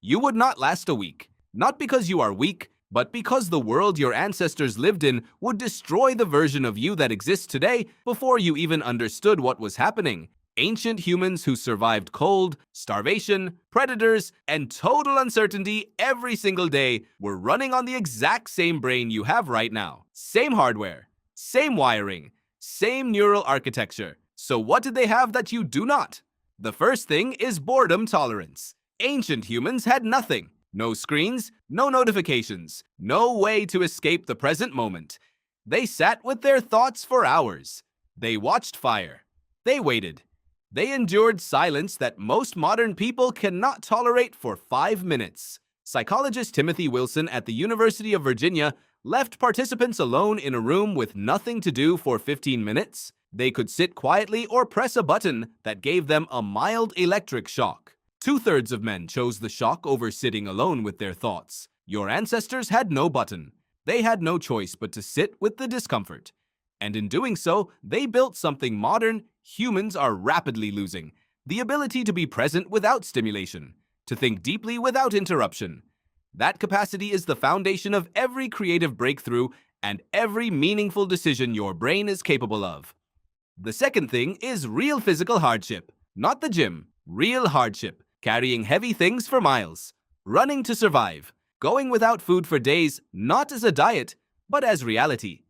you would not last a week. Not because you are weak, but because the world your ancestors lived in would destroy the version of you that exists today before you even understood what was happening. Ancient humans who survived cold, starvation, predators, and total uncertainty every single day were running on the exact same brain you have right now. Same hardware, same wiring, same neural architecture. So what did they have that you do not? The first thing is boredom tolerance. Ancient humans had nothing. No screens, no notifications, no way to escape the present moment. They sat with their thoughts for hours. They watched fire. They waited. They endured silence that most modern people cannot tolerate for 5 minutes. Psychologist Timothy Wilson at the University of Virginia left participants alone in a room with nothing to do for 15 minutes. They could sit quietly or press a button that gave them a mild electric shock. 2/3 of men chose the shock over sitting alone with their thoughts. Your ancestors had no button. They had no choice but to sit with the discomfort. And in doing so, they built something modern humans are rapidly losing: the ability to be present without stimulation, to think deeply without interruption. That capacity is the foundation of every creative breakthrough and every meaningful decision your brain is capable of. The second thing is real physical hardship. Not the gym, real hardship. Carrying heavy things for miles, running to survive, going without food for days, not as a diet, but as reality.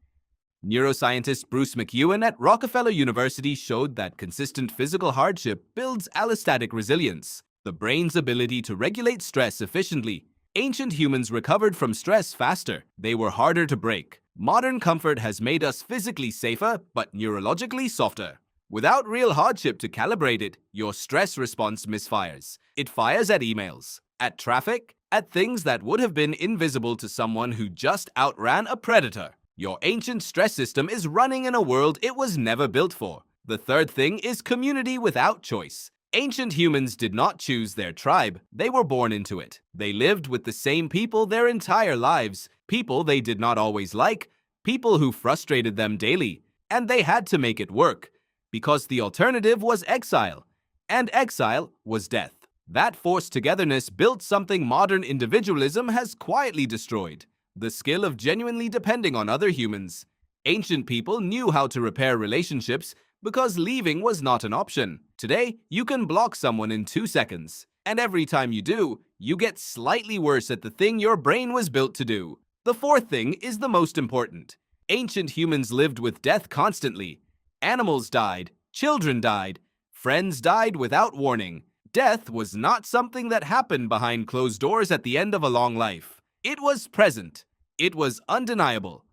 Neuroscientist Bruce McEwen at Rockefeller University showed that consistent physical hardship builds allostatic resilience, the brain's ability to regulate stress efficiently. Ancient humans recovered from stress faster. They were harder to break. Modern comfort has made us physically safer, but neurologically softer. Without real hardship to calibrate it, your stress response misfires. It fires at emails, at traffic, at things that would have been invisible to someone who just outran a predator. Your ancient stress system is running in a world it was never built for. The third thing is community without choice. Ancient humans did not choose their tribe, they were born into it. They lived with the same people their entire lives, people they did not always like, people who frustrated them daily, and they had to make it work. Because the alternative was exile, and exile was death. That forced togetherness built something modern individualism has quietly destroyed: the skill of genuinely depending on other humans. Ancient people knew how to repair relationships because leaving was not an option. Today, you can block someone in 2 seconds, and every time you do, you get slightly worse at the thing your brain was built to do. The fourth thing is the most important. Ancient humans lived with death constantly. Animals died, children died, friends died without warning. Death was not something that happened behind closed doors at the end of a long life. It was present. It was undeniable.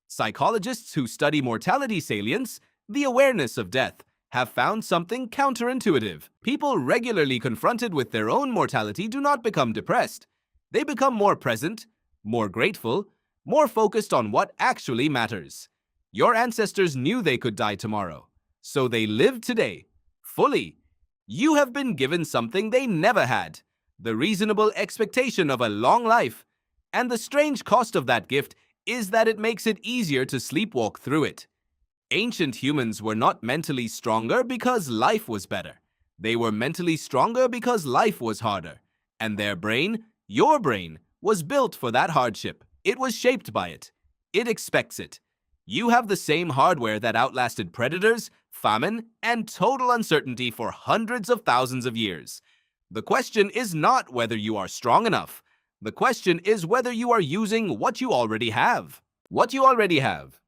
Psychologists who study mortality salience, the awareness of death, have found something counterintuitive. People regularly confronted with their own mortality do not become depressed. They become more present, more grateful, more focused on what actually matters. Your ancestors knew they could die tomorrow, so they lived today, fully. You have been given something they never had: the reasonable expectation of a long life. And the strange cost of that gift is that it makes it easier to sleepwalk through it. Ancient humans were not mentally stronger because life was better. They were mentally stronger because life was harder. And their brain, your brain, was built for that hardship. It was shaped by it. It expects it. You have the same hardware that outlasted predators, famine, and total uncertainty for hundreds of thousands of years. The question is not whether you are strong enough. The question is whether you are using what you already have. What you already have.